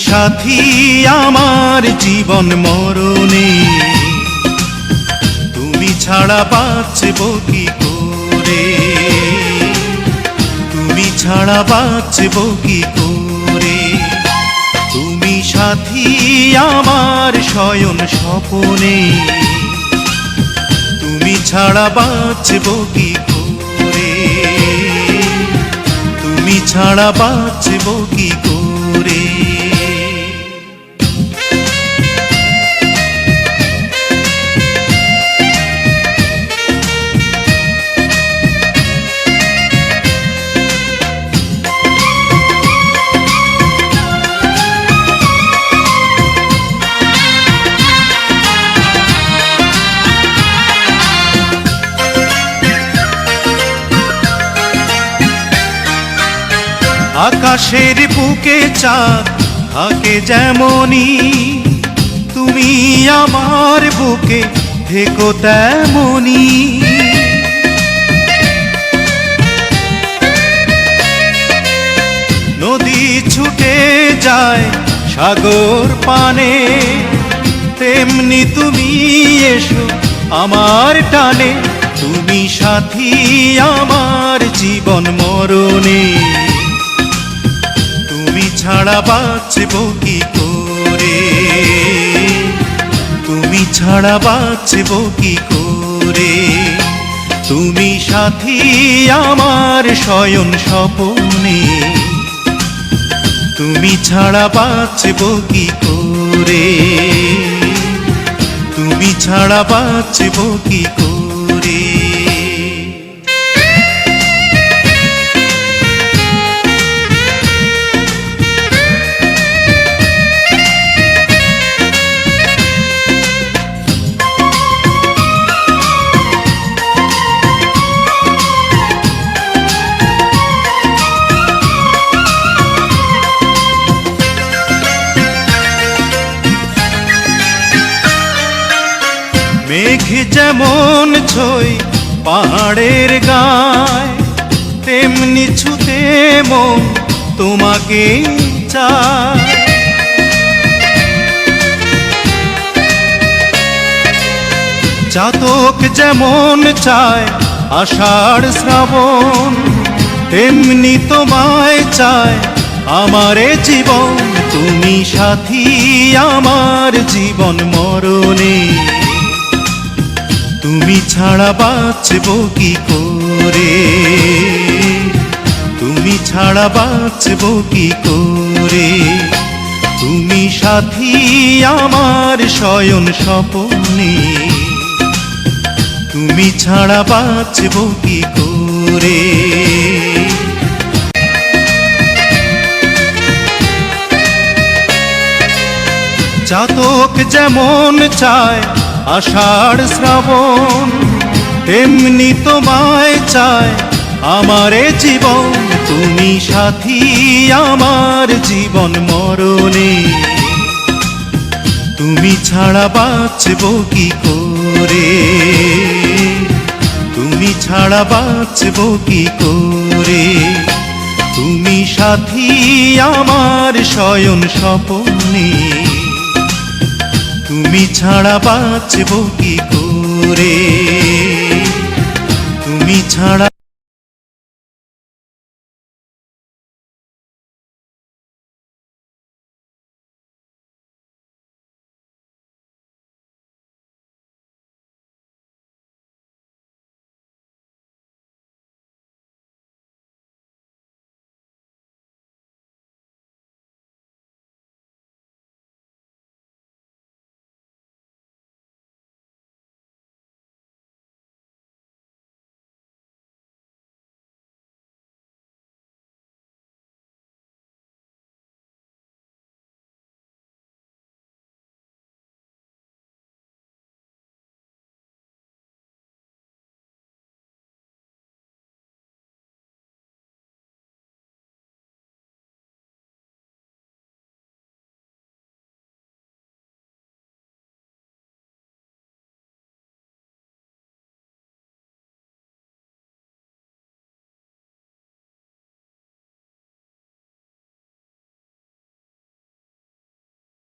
সাথী আমার জীবন মরণে, তুমি ছাড়া বাঁচব কি করে, তুমি ছাড়া বাঁচব কি করে। তুমি সাথী আমার শয়ন স্বপনে, তুমি ছাড়া বাঁচব কি করে, তুমি ছাড়া বাঁচব কি করে। আকাশের বুকে চাঁদ থাকে যেমনি, তুমি আমার বুকে থেকো তেমনি। নদী ছুটে যায় সাগর পানে, তেমনি তুমি এসো আমার টানে। তুমি সাথী আমার জীবন মরণে, তুমি ছাড়া বাঁচব কি করে, তুমি ছাড়া বাঁচব কি করে। তুমি সাথী আমার শয়ন স্বপনে, তুমি ছাড়া বাঁচব কি করে, তুমি ছাড়া বাঁচব কি করে। মেঘ যেমন ছই পাহাড়ের গায়, তেমনি ছুতে মন তোমাকে চায়। চাতক যেমন চায় আষাঢ় শ্রাবণ, তেমনি তোমায় চায় আমারে জীবন। তুমি সাথী আমার জীবন মরণে, তুমি ছাড়া বাঁচব কি করে, তুমি ছাড়া বাঁচব কি করে। তুমি সাথী আমার শয়ন স্বপনে, তুমি ছাড়া বাঁচব কি করে। চাতক যেমন চায় আষাঢ় শ্রাবণ, তেমনি তোমায় চায় আমারে জীবন। তুমি সাথী আমার জীবন মরণে, তুমি ছাড়া বাঁচব কি করে, তুমি ছাড়া বাঁচব কি করে। তুমি সাথী আমার শয়ন স্বপনে, তুমি ছাড়া বাঁচব কি করে, তুমি ছাড়া